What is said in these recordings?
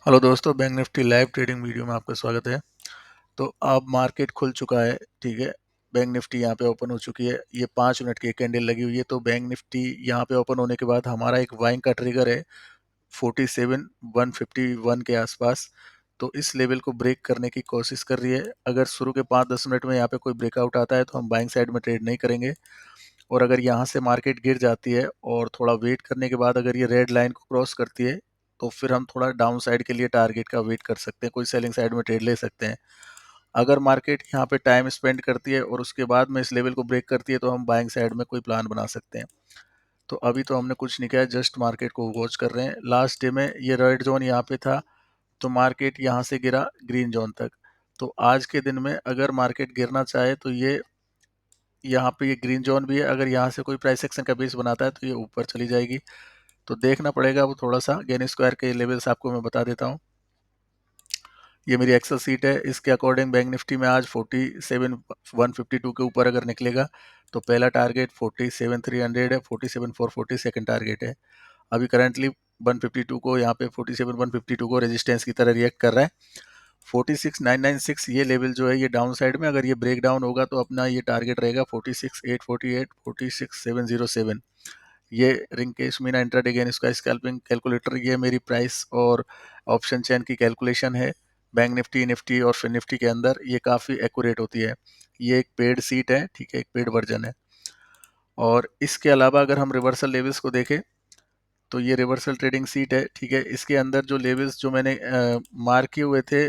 Hello दोस्तों, bank Nifty live trading video में आपका स्वागत है। तो अब मार्केट खुल चुका है, ठीक है। बैंक निफ्टी यहाँ पे ओपन हो चुकी है। ये 5 मिनट की एक कैंडल लगी हुई है। तो बैंक निफ्टी यहाँ पे ओपन होने के बाद हमारा एक बाइंग का ट्रिगर है 47,151 के आसपास। तो इस लेवल को ब्रेक करने की कोशिश कर रही है। अगर शुरू के 5-10 मिनट में यहाँ पे कोई ब्रेकआउट आता है तो हम बाइंग साइड में ट्रेड नहीं करेंगे। और अगर यहाँ से मार्केट गिर जाती है और थोड़ा वेट करने के बाद अगर ये रेड लाइन को क्रॉस करती है तो फिर हम थोड़ा डाउन साइड के लिए टारगेट का वेट कर सकते हैं, कोई सेलिंग साइड में ट्रेड ले सकते हैं। अगर मार्केट यहाँ पे टाइम स्पेंड करती है और उसके बाद में इस लेवल को ब्रेक करती है तो हम बाइंग साइड में कोई प्लान बना सकते हैं। तो अभी तो हमने कुछ नहीं किया, जस्ट मार्केट को वॉच कर रहे हैं। लास्ट डे में ये रेड जोन यहाँ पे था तो मार्केट यहाँ से गिरा ग्रीन जोन तक। तो आज के दिन में अगर मार्केट गिरना चाहे तो ये यहाँ पे ये ग्रीन जोन भी है। अगर यहाँ से कोई प्राइस एक्शन का बेस बनाता है तो ये ऊपर चली जाएगी। तो देखना पड़ेगा वो थोड़ा सा। गेन स्क्वायर के लेवल्स आपको मैं बता देता हूँ। ये मेरी एक्सेल सीट है, इसके अकॉर्डिंग बैंक निफ्टी में आज 47,152 के ऊपर अगर निकलेगा तो पहला टारगेट 47,300 है, 47,440 सेकंड टारगेट है। अभी करंटली 152 को यहाँ पे 47,152 को रेजिस्टेंस की तरह रिएक्ट कर रहा है। 46,996 ये लेवल जो है ये डाउन साइड में, अगर ये ब्रेक डाउन होगा तो अपना ये टारगेट रहेगा 46,848, 46,707। ये रिंकेश मीना इंट्राडे गेन इसका स्कैल्पिंग कैलकुलेटर, ये मेरी प्राइस और ऑप्शन चेन की कैलकुलेशन है। बैंक निफ्टी, निफ्टी और फिर निफ्टी के अंदर ये काफ़ी एक्यूरेट होती है। ये एक पेड सीट है, ठीक है, एक पेड वर्जन है। और इसके अलावा अगर हम रिवर्सल लेवल्स को देखें तो ये रिवर्सल ट्रेडिंग सीट है, ठीक है। इसके अंदर जो लेवल्स जो मैंने मार्क किए हुए थे,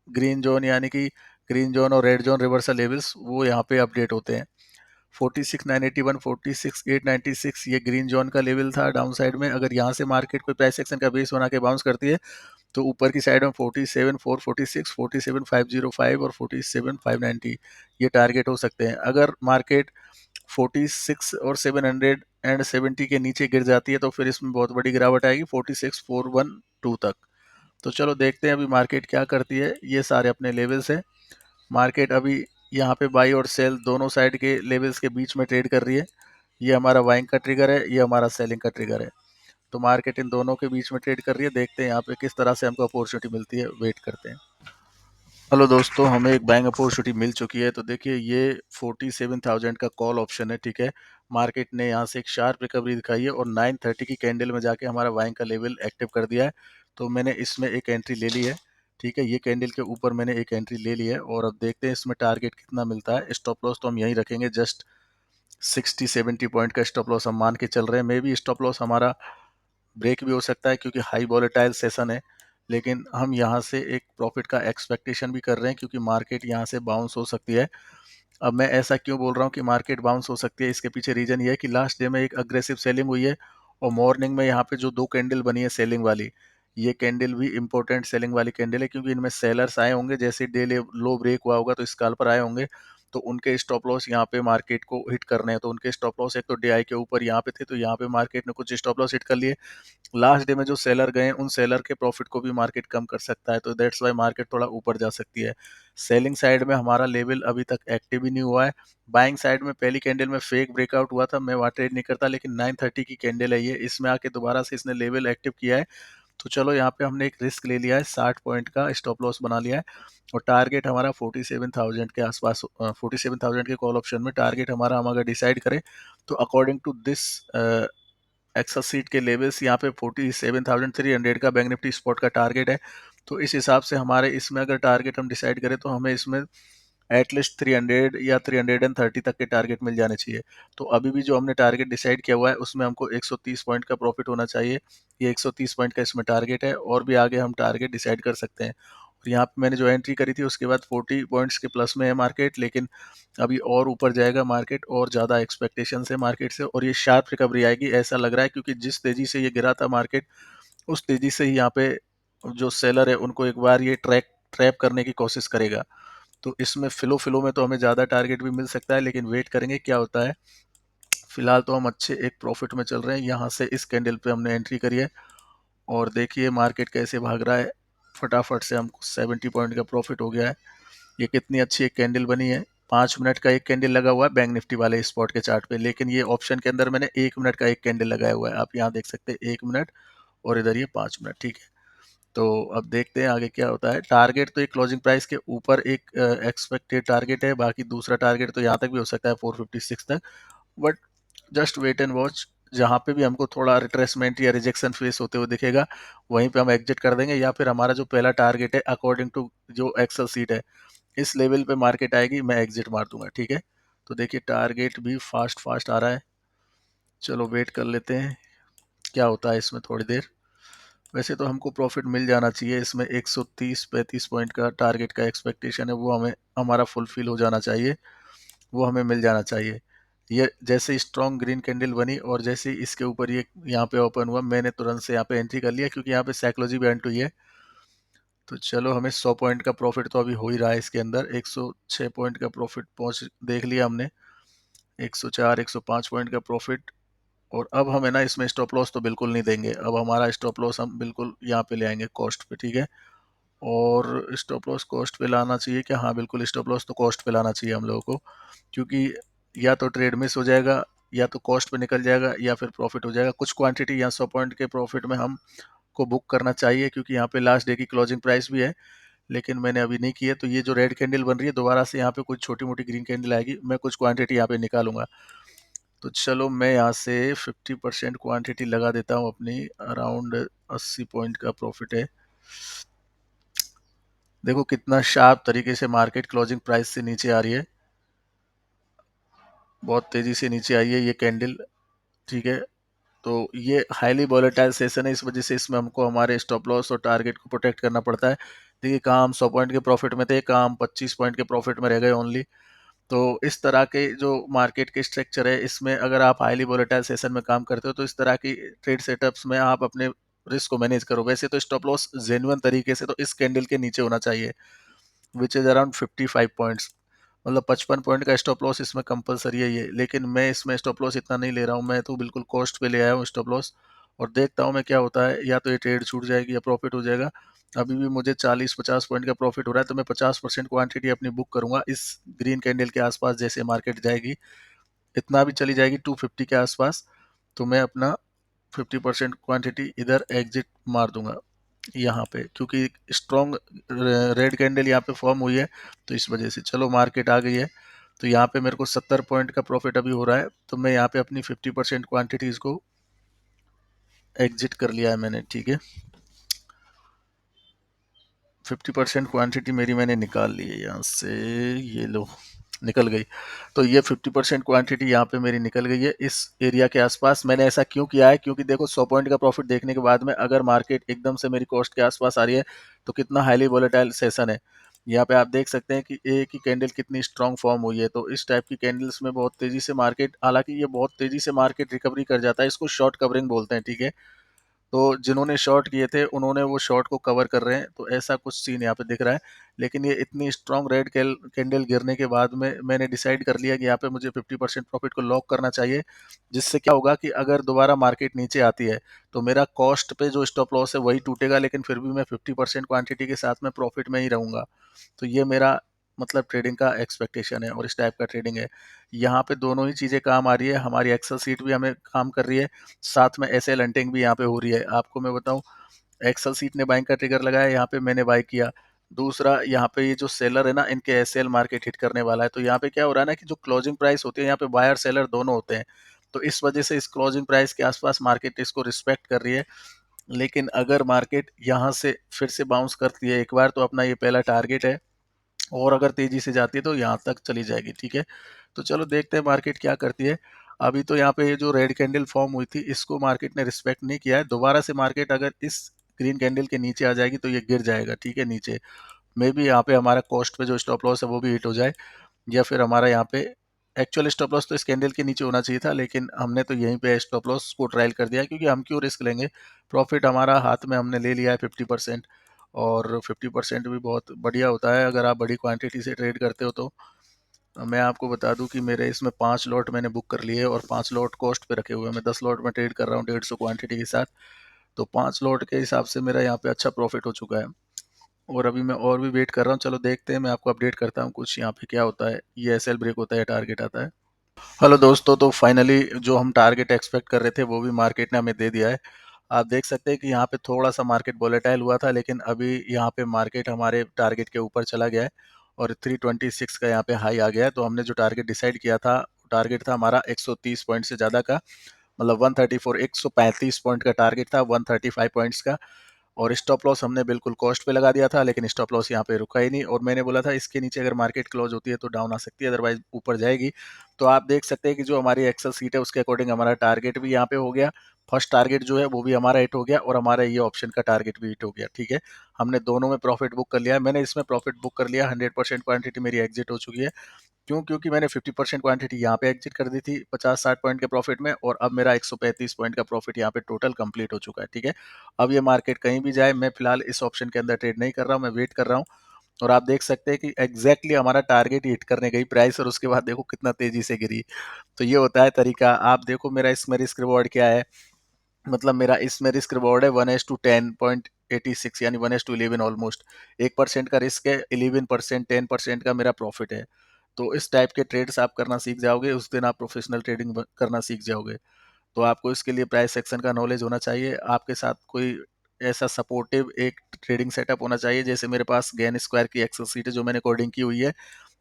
ग्रीन जोन यानी कि ग्रीन जोन और रेड जोन रिवर्सल लेवल्स, वो यहाँ पे अपडेट होते हैं। 46,981, 46,896 ये ग्रीन जोन का लेवल था डाउन साइड में। अगर यहाँ से मार्केट कोई प्राइस एक्शन का बेस बना के बाउंस करती है तो ऊपर की साइड में 47,446, 47,505 और 47,590 ये टारगेट हो सकते हैं। अगर मार्केट 46 और 770 के नीचे गिर जाती है तो फिर इसमें बहुत बड़ी गिरावट आएगी 46,412 तक। तो चलो देखते हैं अभी मार्केट क्या करती है। ये सारे अपने लेवल्स हैं। मार्केट अभी यहाँ पे बाई और सेल दोनों साइड के लेवल्स के बीच में ट्रेड कर रही है। ये हमारा बाइंग का ट्रिगर है, ये हमारा सेलिंग का ट्रिगर है। तो मार्केट इन दोनों के बीच में ट्रेड कर रही है। देखते हैं यहाँ पे किस तरह से हमको अपॉर्चुनिटी मिलती है, वेट करते हैं। हेलो दोस्तों, हमें एक बाइंग अपॉर्चुनिटी मिल चुकी है। तो देखिए ये 47,000 का कॉल ऑप्शन है, ठीक है। मार्केट ने यहाँ से एक शार्प रिकवरी दिखाई है और 930 की कैंडल में जाके हमारा बाइंग का लेवल एक्टिव कर दिया है। तो मैंने इसमें एक एंट्री ले ली है, ठीक है। ये कैंडल के ऊपर मैंने एक एंट्री ले ली है और अब देखते हैं इसमें टारगेट कितना मिलता है। स्टॉप लॉस तो हम यहीं रखेंगे, जस्ट 60-70 पॉइंट का स्टॉप लॉस हम मान के चल रहे हैं। मे भी स्टॉप लॉस हमारा ब्रेक भी हो सकता है क्योंकि हाई वॉलेटाइल सेशन है। लेकिन हम यहाँ से एक प्रॉफिट का एक्सपेक्टेशन भी कर रहे हैं क्योंकि मार्केट यहाँ से बाउंस हो सकती है। अब मैं ऐसा क्यों बोल रहा हूँ कि मार्केट बाउंस हो सकती है, इसके पीछे रीजन ये है कि लास्ट डे में एक अग्रेसिव सेलिंग हुई है और मॉर्निंग में यहाँ पे जो दो कैंडल बनी है सेलिंग वाली, ये कैंडल भी इंपॉर्टेंट सेलिंग वाली कैंडल है क्योंकि इनमें सेलर्स आए होंगे। जैसे डे लो ब्रेक हुआ होगा तो स्कैल्पर आए होंगे, तो उनके स्टॉप लॉस यहाँ पे मार्केट को हिट करने हैं। तो उनके स्टॉप लॉस एक तो डे आई के ऊपर यहाँ पे थे, तो यहाँ पे मार्केट ने कुछ स्टॉप लॉस हिट कर लिए। लास्ट डे में जो सेलर गए उन सेलर के प्रॉफिट को भी मार्केट कम कर सकता है, तो दैट्स वाई मार्केट थोड़ा ऊपर जा सकती है। सेलिंग साइड में हमारा लेवल अभी तक एक्टिव ही नहीं हुआ है। बाइंग साइड में पहली कैंडल में फेक ब्रेकआउट हुआ था, मैं वहाँ ट्रेड नहीं करता, लेकिन 930 की कैंडल है ये, इसमें आके दोबारा से इसने लेवल एक्टिव किया है। तो चलो यहाँ पे हमने एक रिस्क ले लिया है, 60 पॉइंट का स्टॉप लॉस बना लिया है और टारगेट हमारा 47,000 के आसपास। 47,000 के कॉल ऑप्शन में टारगेट हमारा, हम अगर डिसाइड करें तो according to this excel sheet के लेवल्स यहाँ पे 47,300 का बैंक निफ्टी स्पॉट का टारगेट है। तो इस हिसाब से हमारे इसमें अगर टारगेट हम डिसाइड करें तो हमें इसमें एटलीस्ट 300 या 330 तक के टारगेट मिल जाने चाहिए। तो अभी भी जो हमने टारगेट डिसाइड किया हुआ है उसमें हमको 130 पॉइंट का प्रॉफिट होना चाहिए। ये 130 पॉइंट का इसमें टारगेट है और भी आगे हम टारगेट डिसाइड कर सकते हैं। और यहाँ पे मैंने जो एंट्री करी थी उसके बाद 40 पॉइंट्स के प्लस में है मार्केट, लेकिन अभी और ऊपर जाएगा मार्केट और ज़्यादा एक्सपेक्टेशन है मार्केट से और ये शार्प रिकवरी आएगी ऐसा लग रहा है, क्योंकि जिस तेज़ी से ये गिरा था मार्केट उस तेज़ी से ही यहाँ पे जो सेलर है उनको एक बार ये ट्रैप करने की कोशिश करेगा। तो इसमें फिलो फिलो में तो हमें ज़्यादा टारगेट भी मिल सकता है, लेकिन वेट करेंगे क्या होता है। फिलहाल तो हम अच्छे एक प्रॉफिट में चल रहे हैं। यहाँ से इस कैंडल पे हमने एंट्री करी है और देखिए मार्केट कैसे भाग रहा है। फटाफट से हमको 70 पॉइंट का प्रॉफिट हो गया है। ये कितनी अच्छी एक कैंडल बनी है। 5 मिनट का एक कैंडल लगा हुआ है बैंक निफ्टी वाले स्पॉट के चार्ट पे, लेकिन ये ऑप्शन के अंदर मैंने 1 मिनट का एक कैंडल लगाया हुआ है। आप यहाँ देख सकते हैं 1 मिनट और इधर ये 5 मिनट, ठीक है। तो अब देखते हैं आगे क्या होता है। टारगेट तो एक क्लोजिंग प्राइस के ऊपर एक एक्सपेक्टेड टारगेट है, बाकी दूसरा टारगेट तो यहाँ तक भी हो सकता है 456 तक, but just wait and watch. जहाँ पे भी हमको थोड़ा रिट्रेसमेंट या रिजेक्शन फेस होते हुए दिखेगा वहीं पे हम एग्जिट कर देंगे, या फिर हमारा जो पहला टारगेट है अकॉर्डिंग टू जो एक्सेल सीट है इस लेवल पे मार्केट आएगी मैं एग्जिट मार दूंगा, ठीक है। तो देखिए टारगेट भी फास्ट फास्ट आ रहा है, चलो वेट कर लेते हैं क्या होता है इसमें थोड़ी देर। वैसे तो हमको प्रॉफिट मिल जाना चाहिए इसमें, 130-35 पॉइंट का टारगेट का एक्सपेक्टेशन है, वो हमें हमारा फुलफिल हो जाना चाहिए, वो हमें मिल जाना चाहिए। ये जैसे स्ट्रॉन्ग ग्रीन कैंडल बनी और जैसे ही इसके ऊपर ये यहाँ पे ओपन हुआ मैंने तुरंत से यहाँ पे एंट्री कर लिया, क्योंकि यहाँ पे साइकोलॉजी भी एंट हुई है। तो चलो हमें 100 पॉइंट का प्रॉफिट तो अभी हो ही रहा है इसके अंदर, 106 पॉइंट का प्रॉफिट पहुंच देख लिया हमने, 104 105 पॉइंट का प्रॉफिट। और अब हमें ना इसमें स्टॉप लॉस तो बिल्कुल नहीं देंगे, अब हमारा स्टॉप लॉस हम बिल्कुल यहाँ पे ले आएंगे कॉस्ट पे, ठीक है। और स्टॉप लॉस कॉस्ट पे लाना चाहिए क्या? हाँ बिल्कुल, स्टॉप लॉस तो कॉस्ट पे लाना चाहिए हम लोगों को, क्योंकि या तो ट्रेड मिस हो जाएगा, या तो कॉस्ट पे निकल जाएगा, या फिर प्रॉफिट हो जाएगा। कुछ क्वांटिटी या 100 पॉइंट के प्रॉफिट में हम को बुक करना चाहिए, क्योंकि यहाँ पे लास्ट डे की क्लोजिंग प्राइस भी है, लेकिन मैंने अभी नहीं की है। तो ये जो रेड कैंडल बन रही है दोबारा से यहाँ पे कुछ छोटी मोटी ग्रीन कैंडल आएगी, मैं कुछ क्वांटिटी यहाँ पे निकालूंगा। तो चलो मैं यहाँ से 50% क्वांटिटी लगा देता हूँ अपनी, अराउंड 80 पॉइंट का प्रॉफिट है। देखो कितना शार्प तरीके से मार्केट क्लोजिंग प्राइस से नीचे आ रही है, बहुत तेजी से नीचे आई है ये कैंडल, ठीक है। तो ये हाईली वोलेटाइल सेशन है, इस वजह से इसमें हमको हमारे स्टॉप लॉस और टारगेट को प्रोटेक्ट करना पड़ता है। देखिए कहाँ हम 100 पॉइंट के प्रॉफिट में थे, कहाँ हम 25 पॉइंट के प्रॉफिट में रह गए ओनली। तो इस तरह के जो मार्केट के स्ट्रक्चर है इसमें अगर आप हाईली वोलेटाइल सेशन में काम करते हो तो इस तरह की ट्रेड सेटअप्स में आप अपने रिस्क को मैनेज करो। वैसे तो स्टॉप लॉस जेन्युइन तरीके से तो इस कैंडल के नीचे होना चाहिए, विच इज़ अराउंड 55 पॉइंट्स, मतलब 55 पॉइंट का स्टॉप लॉस इसमें कंपलसरी है ये। लेकिन मैं इसमें स्टॉप लॉस इतना नहीं ले रहा हूँ, मैं तो बिल्कुल कॉस्ट पे ले आया हूँ स्टॉप लॉस, और देखता हूँ मैं क्या होता है, या तो ये ट्रेड छूट जाएगी या प्रॉफिट हो जाएगा। अभी भी मुझे 40-50 पॉइंट का प्रॉफिट हो रहा है, तो मैं 50% क्वांटिटी अपनी बुक करूंगा इस ग्रीन कैंडल के आसपास। जैसे मार्केट जाएगी, इतना भी चली जाएगी 250 के आसपास, तो मैं अपना 50% क्वांटिटी इधर एग्जिट मार दूंगा यहाँ पे, क्योंकि स्ट्रॉन्ग रेड कैंडल यहाँ पे फॉर्म हुई है, तो इस वजह से। चलो मार्केट आ गई है, तो यहाँ पे मेरे को 70 पॉइंट का प्रॉफिट अभी हो रहा है, तो मैं यहाँ पे अपनी 50% क्वांटिटीज को एग्जिट कर लिया है मैंने, ठीक है। 50% क्वांटिटी मेरी मैंने निकाल ली है यहाँ से, ये लो निकल गई। तो ये 50% क्वांटिटी यहाँ पे मेरी निकल गई है इस एरिया के आसपास। मैंने ऐसा क्यों किया है, क्योंकि देखो 100 पॉइंट का प्रॉफिट देखने के बाद में अगर मार्केट एकदम से मेरी कॉस्ट के आसपास आ रही है तो कितना हाईली वोलेटाइल सेशन है। यहाँ पे आप देख सकते हैं कि एक ही कैंडल कितनी स्ट्रांग फॉर्म हुई है। तो इस टाइप की कैंडल्स में बहुत तेजी से मार्केट, हालांकि ये बहुत तेजी से मार्केट रिकवरी कर जाता है, इसको शॉर्ट कवरिंग बोलते हैं, ठीक है। तो जिन्होंने शॉर्ट किए थे उन्होंने वो शॉर्ट को कवर कर रहे हैं, तो ऐसा कुछ सीन यहाँ पे दिख रहा है। लेकिन ये इतनी स्ट्रॉन्ग रेड कैंडल गिरने के बाद में मैंने डिसाइड कर लिया कि यहाँ पे मुझे 50% प्रॉफिट को लॉक करना चाहिए, जिससे क्या होगा कि अगर दोबारा मार्केट नीचे आती है तो मेरा कॉस्ट पे जो स्टॉप लॉस है वही टूटेगा, लेकिन फिर भी मैं 50% क्वांटिटी के साथ में प्रॉफिट में ही रहूंगा। तो ये मेरा मतलब ट्रेडिंग का एक्सपेक्टेशन है, और इस टाइप का ट्रेडिंग है। यहाँ पे दोनों ही चीज़ें काम आ रही है, हमारी एक्सेल सीट भी हमें काम कर रही है, साथ में एसएल हंटिंग भी यहाँ पे हो रही है। आपको मैं बताऊँ, एक्सेल सीट ने बाइंग का ट्रिगर लगाया, यहाँ पे मैंने बाई किया। दूसरा यहाँ पे ये जो सेलर है ना, इनके एसएल मार्केट हिट करने वाला है। तो यहाँ पे क्या हो रहा है ना कि जो क्लोजिंग प्राइस होती है यहाँ पे बायर सेलर दोनों होते हैं, तो इस वजह से इस क्लोजिंग प्राइस के आसपास मार्केट इसको रिस्पेक्ट कर रही है। लेकिन अगर मार्केट यहाँ से फिर से बाउंस करती है एक बार, तो अपना ये पहला टारगेट है, और अगर तेजी से जाती है तो यहाँ तक चली जाएगी, ठीक है। तो चलो देखते हैं मार्केट क्या करती है। अभी तो यहाँ पे ये जो रेड कैंडल फॉर्म हुई थी इसको मार्केट ने रिस्पेक्ट नहीं किया है, दोबारा से मार्केट अगर इस ग्रीन कैंडल के नीचे आ जाएगी तो ये गिर जाएगा, ठीक है, नीचे। मे भी यहाँ पे हमारा कॉस्ट पे जो स्टॉप लॉस है वो भी हिट हो जाए, या फिर हमारा यहाँ पे एक्चुअल स्टॉप लॉस तो इस कैंडल के नीचे होना चाहिए था, लेकिन हमने तो यहीं पे स्टॉप लॉस को ट्रायल कर दिया, क्योंकि हम क्यों रिस्क लेंगे। प्रॉफिट हमारा हाथ में हमने ले लिया है 50%, और 50% भी बहुत बढ़िया होता है अगर आप बड़ी क्वांटिटी से ट्रेड करते हो तो। मैं आपको बता दूं कि मेरे इसमें 5 लॉट मैंने बुक कर लिए और 5 लॉट कॉस्ट पे रखे हुए हैं। मैं 10 लॉट में ट्रेड कर रहा हूँ 150 क्वांटिटी के साथ, तो 5 लॉट के हिसाब से मेरा यहाँ पे अच्छा प्रॉफिट हो चुका है। और अभी मैं और भी वेट कर रहा हूँ, चलो देखते हैं, मैं आपको अपडेट करता हूँ कुछ यहाँ पे क्या होता है, ये एसएल ब्रेक होता है, टारगेट आता है। हेलो दोस्तों, तो फाइनली जो हम टारगेट एक्सपेक्ट कर रहे थे वो भी मार्केट ने हमें दे दिया है। आप देख सकते हैं कि यहाँ पे थोड़ा-सा मार्केट वोलेटाइल हुआ था, लेकिन अभी यहाँ पे मार्केट हमारे टारगेट के ऊपर चला गया है और 326 का यहाँ पे हाई आ गया है। तो हमने जो टारगेट डिसाइड किया था, टारगेट था हमारा 130 पॉइंट से ज़्यादा का, मतलब 134 135 पॉइंट का टारगेट था 135 पॉइंट्स का। और स्टॉप लॉस हमने बिल्कुल कॉस्ट पे लगा दिया था, लेकिन स्टॉप लॉस यहाँ पे रुका ही नहीं। और मैंने बोला था इसके नीचे अगर मार्केट क्लोज होती है तो डाउन आ सकती है, अदरवाइज ऊपर जाएगी। तो आप देख सकते हैं कि जो हमारी एक्सेल सीट है उसके अकॉर्डिंग हमारा टारगेट भी यहाँ पे हो गया। फर्स्ट टारगेट जो है वो भी हमारा हिट हो गया और हमारा ये ऑप्शन का टारगेट भी हिट हो गया। ठीक है, हमने दोनों में प्रॉफिट बुक कर लिया है। मैंने इसमें प्रॉफिट बुक कर लिया, 100% क्वांटिटी मेरी एग्जिट हो चुकी है। क्यों? क्योंकि मैंने 50% क्वांटिटी यहाँ पे एग्जिट कर दी थी 50-60 पॉइंट के प्रॉफिट में, और अब मेरा 135 पॉइंट का प्रॉफिट यहाँ पे टोटल कंप्लीट हो चुका है। ठीक है, अब ये मार्केट कहीं भी जाए, मैं फिलहाल इस ऑप्शन के अंदर ट्रेड नहीं कर रहा हूँ, मैं वेट कर रहा हूँ। और आप देख सकते हैं कि एग्जैक्टली हमारा टारगेट हिट करने गई प्राइस, और उसके बाद देखो कितना तेजी से गिरी। तो ये होता है तरीका। आप देखो मेरा इसमें रिस्क रिवॉर्ड क्या है, मतलब मेरा इसमें रिस्क रिवॉर्ड है 1:10.86, यानी 1:11 ऑलमोस्ट। 1% का रिस्क है, 11%, 10% का मेरा प्रॉफिट है। तो इस टाइप के ट्रेड्स आप करना सीख जाओगे, उस दिन आप प्रोफेशनल ट्रेडिंग करना सीख जाओगे। तो आपको इसके लिए प्राइस सेक्शन का नॉलेज होना चाहिए, आपके साथ कोई ऐसा सपोर्टिव एक ट्रेडिंग सेटअप होना चाहिए। जैसे मेरे पास गेन स्क्वायर की एक्सेल सीट है जो मैंने कोडिंग की हुई है।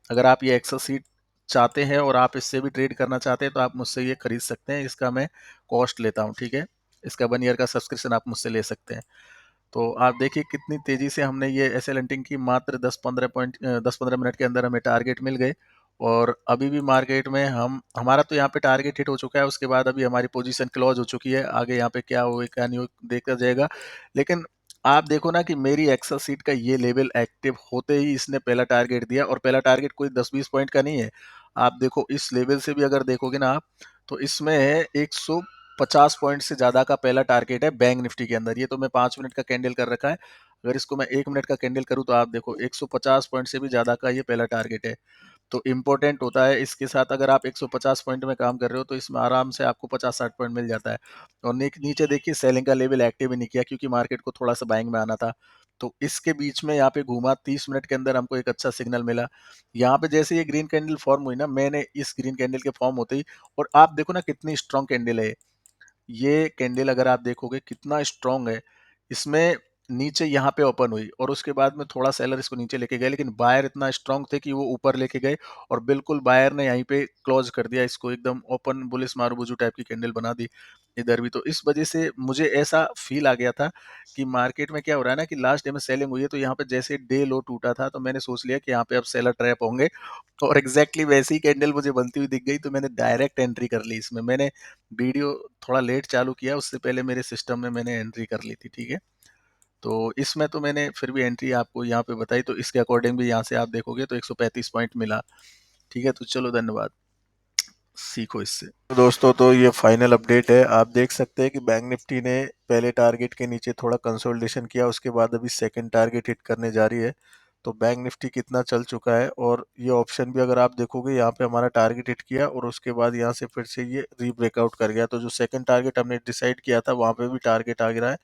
अगर आप ये एक्सेल सीट चाहते हैं और आप इससे भी ट्रेड करना चाहते हैं तो आप मुझसे ये खरीद सकते हैं। इसका मैं कॉस्ट लेता हूँ। ठीक है, इसका 1 ईयर का सब्सक्रिप्शन आप मुझसे ले सकते हैं। तो आप देखिए कितनी तेजी से हमने ये एसएल हंटिंग की, मात्र 10-15 मिनट के अंदर हमें टारगेट मिल गए। और अभी भी मार्केट में हमारा तो यहाँ पे टारगेट हिट हो चुका है, उसके बाद अभी हमारी पोजीशन क्लोज हो चुकी है। आगे यहाँ पे क्या हुआ क्या नहीं हुआ देखा जाएगा। लेकिन आप देखो ना कि मेरी एक्सेल सीट का ये लेवल एक्टिव होते ही इसने पहला टारगेट दिया, और पहला टारगेट कोई 10-20 पॉइंट का नहीं है। आप देखो इस लेवल से भी अगर देखोगे ना आप, तो इसमें है 150 पॉइंट से ज्यादा का पहला टारगेट है बैंक निफ्टी के अंदर। ये तो मैं 5 मिनट का कैंडल कर रखा है, अगर इसको मैं 1 मिनट का कैंडल करूँ तो आप देखो 150 पॉइंट से भी ज्यादा का ये पहला टारगेट है। तो इम्पोर्टेंट होता है इसके साथ, अगर आप 150 पॉइंट में काम कर रहे हो तो इसमें आराम से आपको 50-60 पॉइंट मिल जाता है। और नीचे देखिए सेलिंग का लेवल एक्टिव ही नहीं किया, क्योंकि मार्केट को थोड़ा सा बाइंग में आना था। तो इसके बीच में यहाँ पे घूमा, 30 मिनट के अंदर हमको एक अच्छा सिग्नल मिला। यहाँ पे जैसे ये ग्रीन कैंडल फॉर्म हुई ना, मैंने इस ग्रीन कैंडल के फॉर्म होते ही, और आप देखो ना कितनी स्ट्रॉन्ग कैंडल है ये कैंडल, अगर आप देखोगे कितना स्ट्रॉन्ग है। इसमें नीचे यहाँ पे ओपन हुई और उसके बाद में थोड़ा सेलर इसको नीचे लेके गए, लेकिन बायर इतना स्ट्रॉन्ग थे कि वो ऊपर लेके गए, और बिल्कुल बायर ने यहीं पे क्लोज कर दिया इसको, एकदम ओपन बुलिस मारूबुजू टाइप की कैंडल बना दी इधर भी। तो इस वजह से मुझे ऐसा फील आ गया था कि मार्केट में क्या हो रहा है ना, कि लास्ट डे में सेलिंग हुई है, तो यहाँ पे जैसे डे लो टूटा था तो मैंने सोच लिया कि यहाँ पे अब सेलर ट्रैप होंगे, और एग्जैक्टली वैसी ही कैंडल मुझे बनती हुई दिख गई। तो मैंने डायरेक्ट एंट्री कर ली इसमें। मैंने वीडियो थोड़ा लेट चालू किया, उससे पहले मेरे सिस्टम में मैंने एंट्री कर ली थी। ठीक है, तो इसमें तो मैंने फिर भी एंट्री आपको यहाँ पे बताई, तो इसके अकॉर्डिंग भी यहाँ से आप देखोगे तो 135 पॉइंट मिला। ठीक है, तो चलो धन्यवाद, सीखो इससे। तो दोस्तों, तो ये फाइनल अपडेट है। आप देख सकते हैं कि बैंक निफ्टी ने पहले टारगेट के नीचे थोड़ा कंसोलिडेशन किया, उसके बाद अभी सेकंड टारगेट हिट करने जा रही है। तो बैंक निफ्टी कितना चल चुका है, और ये ऑप्शन भी अगर आप देखोगे यहाँ पे हमारा टारगेट हिट किया और उसके बाद यहाँ से फिर से ये री ब्रेकआउट कर गया। तो जो सेकंड टारगेट हमने डिसाइड किया था वहाँ पे भी टारगेट आ गिरा है।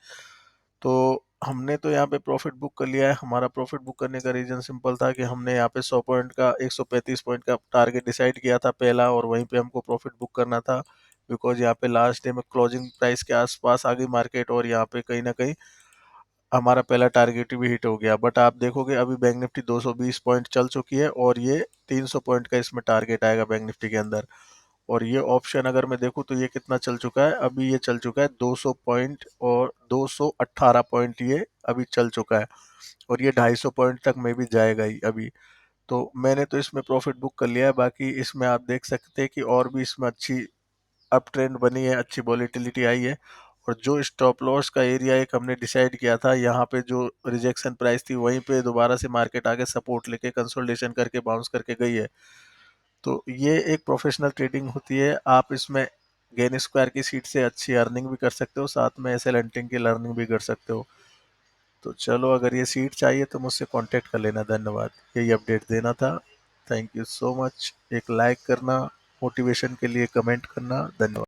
तो हमने तो यहाँ पे प्रॉफिट बुक कर लिया है। हमारा प्रॉफिट बुक करने का रीजन सिंपल था कि हमने यहाँ पे 100 पॉइंट का 135 पॉइंट का टारगेट डिसाइड किया था पहला, और वहीं पे हमको प्रॉफिट बुक करना था। बिकॉज यहाँ पे लास्ट डे में क्लोजिंग प्राइस के आसपास आ गई मार्केट, और यहाँ पे कहीं ना कहीं हमारा पहला टारगेट भी हिट हो गया। बट आप देखोगे अभी बैंक निफ्टी 220 पॉइंट चल चुकी है, और ये 300 पॉइंट का इसमें टारगेट आएगा बैंक निफ्टी के अंदर। और ये ऑप्शन अगर मैं देखूं तो ये कितना चल चुका है, अभी ये चल चुका है 200 पॉइंट और 218 पॉइंट ये अभी चल चुका है, और ये 250 पॉइंट तक में भी जाएगा ही अभी। तो मैंने तो इसमें प्रॉफिट बुक कर लिया है। बाकी इसमें आप देख सकते हैं कि और भी इसमें अच्छी अप ट्रेंड बनी है, अच्छी वॉलेटिलिटी आई है। और जो स्टॉप लॉस का एरिया एक हमने डिसाइड किया था, यहाँ पे जो रिजेक्शन प्राइस थी वहीं पे दोबारा से मार्केट आके सपोर्ट लेके कंसोलिडेशन करके बाउंस करके गई है। तो ये एक प्रोफेशनल ट्रेडिंग होती है। आप इसमें गेन स्क्वायर की सीट से अच्छी अर्निंग भी कर सकते हो, साथ में एसएल हंटिंग की लर्निंग भी कर सकते हो। तो चलो, अगर ये सीट चाहिए तो मुझसे कांटेक्ट कर लेना। धन्यवाद, यही अपडेट देना था। Thank you so much. एक लाइक करना, मोटिवेशन के लिए कमेंट करना। धन्यवाद।